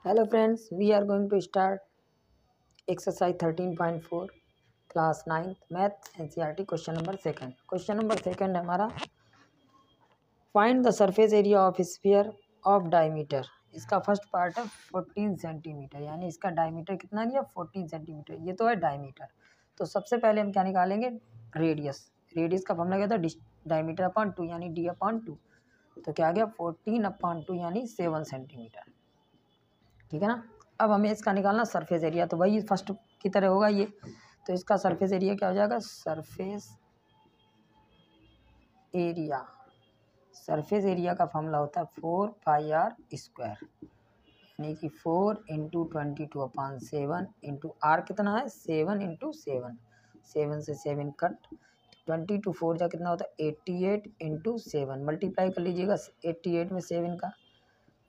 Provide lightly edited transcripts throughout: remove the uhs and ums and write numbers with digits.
Hello friends, we are going to start exercise 13.4 class 9th math NCERT question number second. Question number second है हमारा find the surface area of sphere of diameter. इसका first part है 14 centimetre, यानी इसका diameter कितना दिया 14 centimetre, ये तो है डायमीटर। तो सबसे पहले हम क्या निकालेंगे रेडियस। रेडियस का फॉर्मूला क्या था डायमीटर अपॉन 2 यानी d अपॉन 2। तो क्या आ गया 14 अपॉन 2 यानी 7 सेंटीमीटर, ठीक है ना। अब हमें इसका निकालना सरफेस एरिया, तो वही फर्स्ट की तरह होगा ये। तो इसका सरफेस एरिया क्या हो जाएगा सरफेस एरिया। सरफेस एरिया का फॉर्मूला होता है 4πr², यानी कि 4 इंटू 22/7 इंटू आर कितना है 7 इंटू 7, 7 से 7 कट, 22 जा कितना होता है 88 इंटू 7, मल्टीप्लाई कर लीजिएगा 88 में 7 का,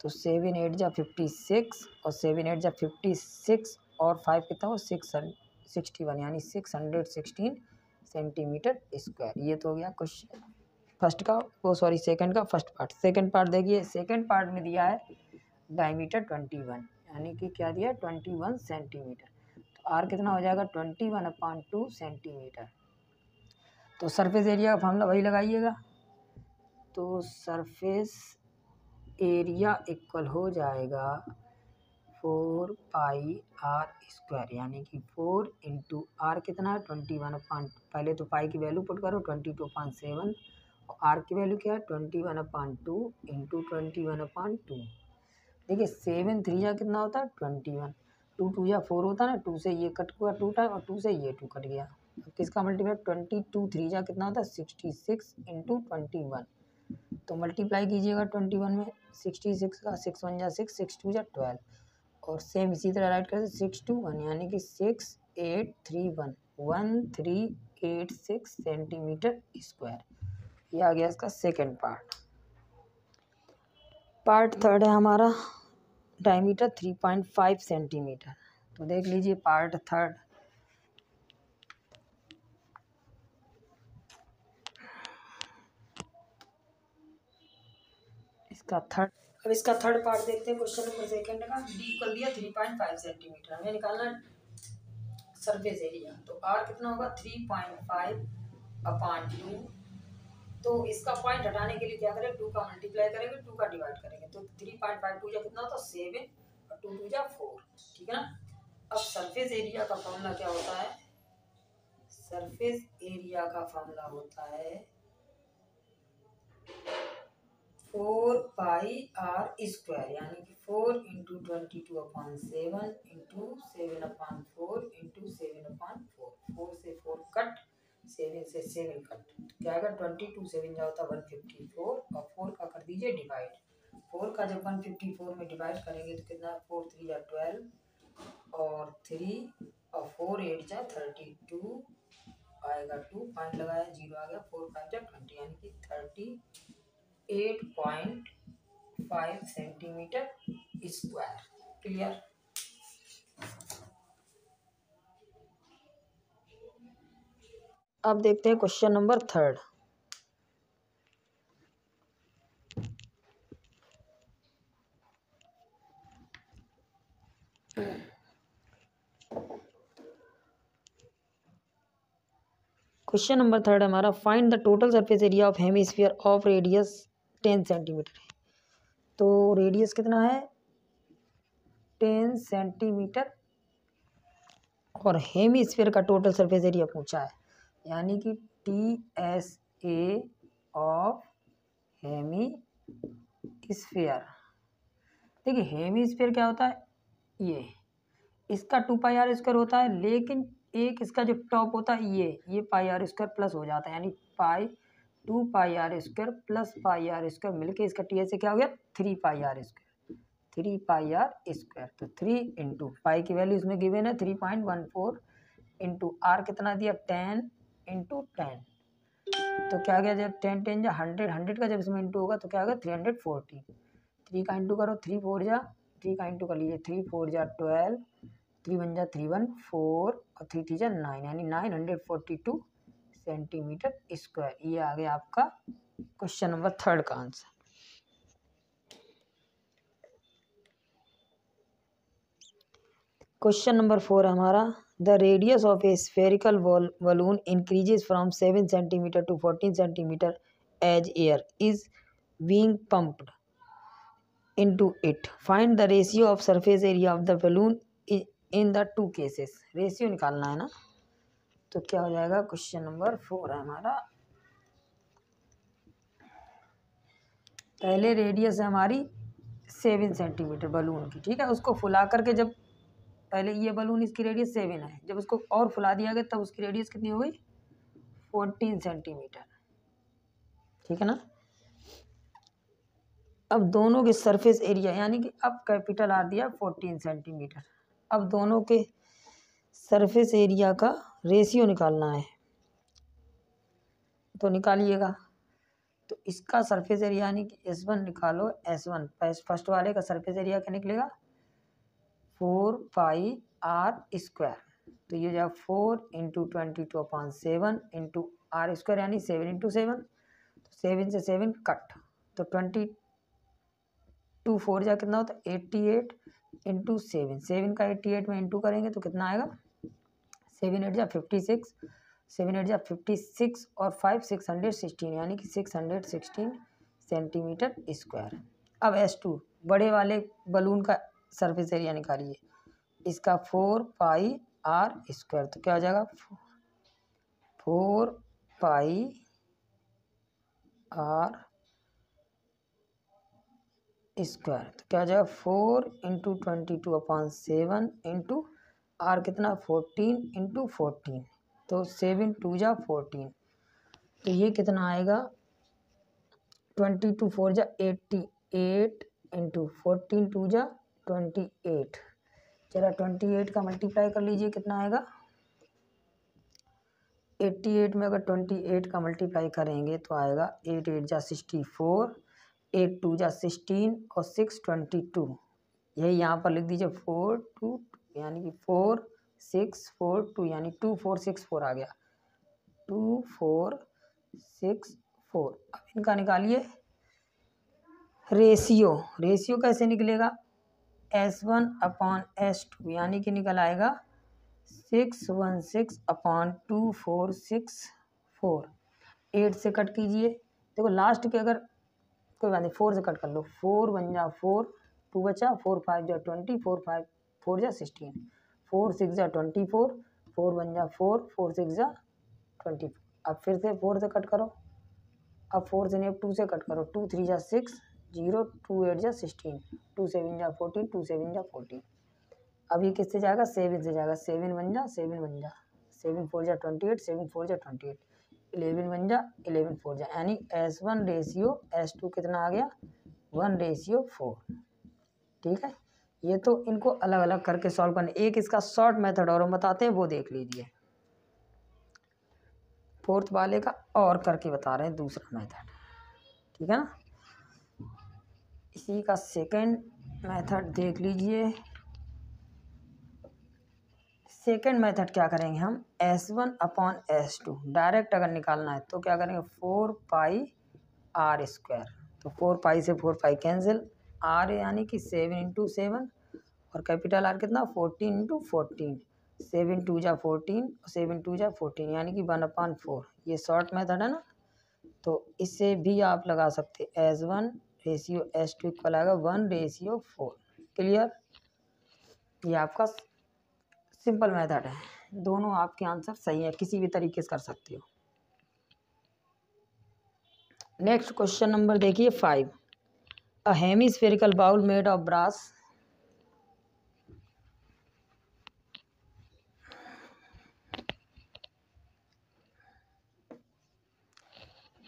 तो 7 8 जा 56 और 7 8 जा 56 और 5 कितना हो 661 यानी 616 सेंटीमीटर स्क्वायर। ये तो हो गया क्वेश्चन फर्स्ट का, वो सॉरी सेकंड का फर्स्ट पार्ट। सेकंड पार्ट देखिए, सेकंड पार्ट में दिया है डायमीटर 21, यानी कि क्या दिया है 21 सेंटीमीटर। तो आर कितना हो जाएगा 21/2 सेंटीमीटर। तो सरफेस एरिया का फॉर्मूला वही लगाइएगा, तो सरफेस एरिया इक्वल हो जाएगा 4πr², यानी कि 4 इंटू आर कितना है 21, पहले तो पाई की वैल्यू पुट करो 22/7 और आर की वैल्यू क्या है 21/2 इंटू 21/2। देखिए 7 3 जा कितना होता है 21, 2 2 जा 4 होता है ना, 2 से ये कट हुआ 2 टाइम और 2 से ये 2 कट गया। अब किसका मल्टीप्लाई 22 3 जा कितना होता है 66 इंटू 21, तो मल्टीप्लाई कीजिएगा 21 में 66 का, 6 1 जा 6, 6 2 जा 12 और सेम इसी तरह राइट करते 6 2 1 यानी कि 6831 1386 सेंटीमीटर स्क्वायर। ये आ गया इसका सेकंड पार्ट। पार्ट थर्ड है हमारा डायमीटर 3.5 सेंटीमीटर। तो देख लीजिए पार्ट थर्ड, इसका थर्ड। अब इसका थर्ड पार्ट देखते हैं क्वेश्चन नंबर सेकंड का। डी इक्वल दिया 3.5 सेंटीमीटर, हमें निकालना सरफेस एरिया। तो आर कितना होगा 3.5/2, तो इसका पॉइंट हटाने के लिए क्या करें 2 का मल्टीप्लाई करेंगे 2 का डिवाइड करेंगे, तो 3.52 जा कितना होता है 7 और 2 2 जा 4, ठीक है ना। अब सरफेस एरिया का फॉर्मूला क्या होता है, सरफेस एरिया का फॉर्मूला होता है 4πr², यानी कि 4 इंटू 22/7 इंटू 7/4 इंटू 7/4, 4 से 4 कट 7 से 7 कट, क्या आएगा 22 7 जा होता 154 और 4 का कर दीजिए डिवाइड। 4 का जब 154 में डिवाइड करेंगे तो कितना 4 3 जा 12 और 3 और 4 8 जा 32 आएगा 2 पॉइंट लगाया 0 आ गया 4 5 जा 20 यानी कि 38.5 सेंटीमीटर स्क्वायर। क्लियर। अब देखते हैं question number third. Question number third हमारा find the total surface area of hemisphere of radius 10 centimetre. तो रेडियस कितना है 10 सेंटीमीटर और हेमिस्फीयर का टोटल सरफेस एरिया पूछा है, यानी कि TSA ऑफ हेमिस्फीयर। देखिए हेमिस्फीयर क्या होता है, ये इसका 2πr² होता है, लेकिन एक इसका जो टॉप होता है ये πr² प्लस हो जाता है, यानी 2πr² प्लस πr² मिलके इसका TSA क्या हो गया 3πr², 3πr²। तो 3 इंटू पाई की वैल्यू इसमें गिवन है 3.14 इंटू आर कितना दिया 10 इंटू 10, तो क्या गया जब 10 10 जा 100, 100 का जब इसमें इंटू होगा तो क्या होगा 340, 3 का इंटू करो 3 4 जा 3 का इंटू कर लीजिए 3 4 जा 12, 3 1 जा 3 1 4 और 3 3 जा 9 यानी 942 सेंटीमीटर स्क्वायर। ये आ गया आपका क्वेश्चन नंबर थर्ड का आंसर। क्वेश्चन नंबर 4 हमारा, the radius of a spherical balloon increases from 7 centimetre to 14 centimetre as air is being pumped into it, find the ratio of surface area of the balloon in the two cases. Ratio निकालना है ना, तो क्या हो जाएगा, question number 4 है हमारा। पहले रेडियस है हमारी 7 सेंटीमीटर बलून की, ठीक है। उसको फुला करके जब पहले ये बलून इसकी रेडियस 7 है, जब उसको और फुला दिया गया तब उसकी रेडियस कितनी हो गई, 14 सेंटीमीटर, ठीक है ना। अब दोनों के सरफेस एरिया यानी कि अब कैपिटल आर दिया 14 सेंटीमीटर, अब दोनों के सरफेस एरिया का रेशियो निकालना है, तो निकालिएगा। तो इसका सरफेस एरिया यानी कि S1 निकालो, S1 फर्स्ट वाले का सरफेस एरिया क्या निकलेगा, 4 पाई आर स्क्वायर, तो ये जाएगा 4 इंटू 22/7 इंटू आर स्क्वायर यानी 7 इंटू 7, तो 7 से 7 कट, तो 22 4 जा कितना होता है 88 इंटू 7, 7 का 88 में इंटू करेंगे तो कितना आएगा, 7 8 जा 56, 7 8 जा 56 और 5 616 यानी कि 616 सेंटीमीटर स्क्वायर। अब S2 बड़े वाले बलून का सरफेस एरिया निकालिए, इसका 4 पाई आर स्क्वायर, तो क्या हो जाएगा 4 पाई आर स्क्वायर, तो क्या हो जाएगा 4 इंटू 22/7 इंटू आर कितना 14 इंटू 14, तो 7 2 जा 14, तो ये कितना आएगा 22 4 जा 88 इंटू 14 2 जा 28, चला 28 का मल्टीप्लाई कर लीजिए कितना आएगा, 88 में अगर 28 का मल्टीप्लाई करेंगे तो आएगा 8 8 जा 64, 8 2 जा 16 और 6 22, यही यहाँ पर लिख दीजिए 4 2 यानी कि 4 6 4 2 यानी 2 4 6 4 आ गया, 2 4 6 4। अब इनका निकालिए रेशियो, रेशियो कैसे निकलेगा, S1/S2 यानी कि निकल आएगा 616/2464, 8 से कट कीजिए, देखो लास्ट के अगर कोई बात नहीं 4 से कट कर लो, 4 1 जा 4, 2 बचा, 4 5 जा 20, 4 5 4 जा 16, 4 6 जा 24, 4 1 जा 4, 4 6 जा 24। अब फिर से 4 से कट करो, अब 4 से नहीं अब 2 से कट करो, 2 3 जा 6 0, 2 8 जा 16, 2 7 जा 14, 2 7 जा 14। अब ये किससे जाएगा 7 से जाएगा, 7 1 जा 7 1 जा 7 4 जा 28, 7 4 जा 28, 11 1 जा 11 4 जा, यानी S1 रेशियो S2 कितना आ गया 1:4, ठीक है। ये तो इनको अलग अलग करके सॉल्व करने, एक इसका शॉर्ट मेथड और हम बताते हैं वो देख लीजिए, फोर्थ वाले का और करके बता रहे हैं दूसरा मेथड, ठीक है ना। इसी का सेकंड मेथड देख लीजिए, सेकंड मेथड क्या करेंगे हम, S1/S2 डायरेक्ट अगर निकालना है तो क्या करेंगे 4 पाई आर स्क्वायर, तो 4 पाई से 4 पाई कैंसिल, आर यानी कि 7 इंटू 7 और कैपिटल आर कितना 14 इंटू 14, 7 2 जा 14, 7 2 जा 14 यानी कि 1/4, ये शॉर्ट मेथड है ना, तो इससे भी आप लगा सकते S1 रेशियो S2 इक्वल आएगा 1:4, क्लियर। ये आपका सिंपल मेथड है, दोनों आपके आंसर सही है, किसी भी तरीके से कर सकते हो। नेक्स्ट क्वेश्चन नंबर देखिए 5, a hemispherical bowl made of brass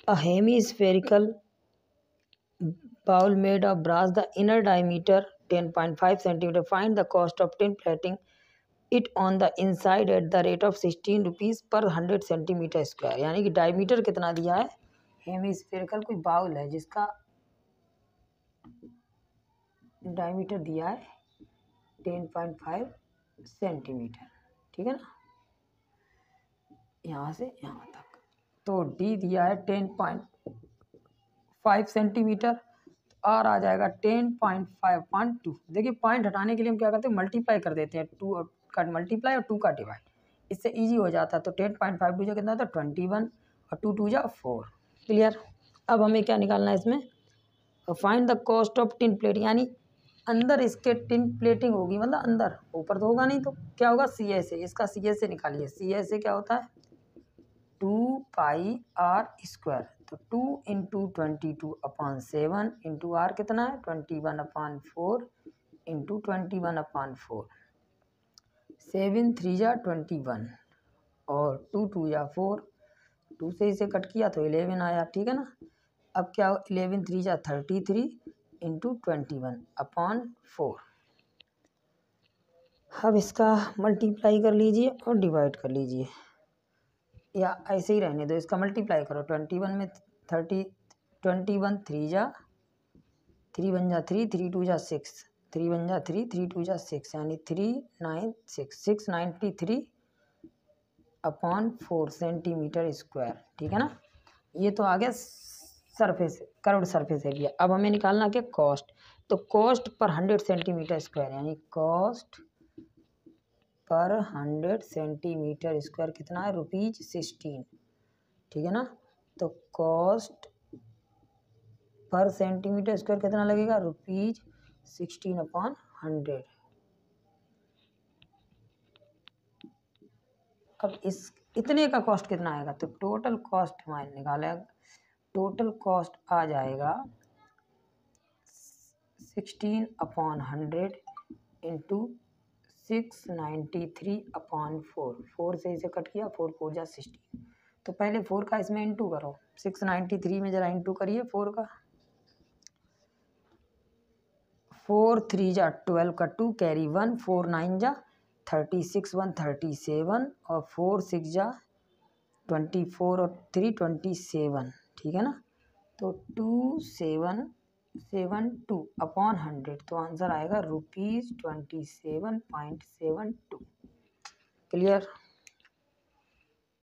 a hemispherical bowl made of brass, the inner diameter 10.5 centimeter, find the cost of tin plating it on the inside at the rate of 16 rupees per 100 centimetre square, यानी कि diameter कितना दिया है, hemispherical कोई bowl है जिसका diameter दिया है 10.5 सेंटीमीटर, ठीक है ना, यहाँ से यहाँ तक, तो डी दिया है 10.5 सेंटीमीटर, आर आ जाएगा 10.5/2। देखिए पॉइंट हटाने के लिए हम क्या करते हैं, मल्टीप्लाई कर देते हैं, 2 का मल्टीप्लाई और 2 का डिवाइड, इससे इजी हो जाता है। तो 10.52 जो कितना था 21 और 2 2 जा 4। क्लियर। अब हमें क्या निकालना है इसमें, find the cost of tin plate, यानी अंदर इसके टिन प्लेटिंग होगी, मतलब अंदर, ऊपर तो होगा नहीं, तो क्या होगा सी एस ए, इसका सी एस ए निकालिए। सी एस ए क्या होता है 2πr²। तो 2 इंटू 22/7 इंटू आर कितना है 21/4 इंटू 21/4, 7 3 जा 21 और 2 2 जा 4, 2 से इसे कट किया तो 11 आया, ठीक है ना। अब क्या 11 3 जा 33 इंटू 21/4। अब इसका मल्टीप्लाई कर लीजिए और डिवाइड कर लीजिए, या ऐसे ही रहने दो, इसका मल्टीप्लाई करो 21 में 30, 21 3 जा 3 1 जा 3, 3 2 जा 6, 3 1 जा 3, 3 2 जा 6, यानी 396 693/4 सेंटीमीटर स्क्वायर, ठीक है ना। ये तो आ गया सरफेस, कर्व्ड सरफेस एरिया। अब हमें निकालना क्या कॉस्ट, तो कॉस्ट पर 100 सेंटीमीटर स्क्वायर, यानी कॉस्ट पर 100 सेंटीमीटर स्क्वायर कितना है ₹16, ठीक है ना। तो कॉस्ट पर सेंटीमीटर स्क्वायर कितना लगेगा ₹16/100। अब इस इतने का कॉस्ट कितना आएगा, तो टोटल कॉस्ट हमारे निकालेगा, टोटल कॉस्ट आ जाएगा 16/100 इंटू 693/4, 4 से इसे कट किया, 4 4 जा 16, तो पहले 4 का इसमें इंटू करो, 693 में जरा इंटू करिए 4 का, 4 3 जा 12 का 2 कैरी 1, 4 9 जा 36 1 37 और 4 6 जा 24 और 3 27, ठीक है ना। तो 2772/100, तो आंसर आएगा ₹27.72। क्लियर।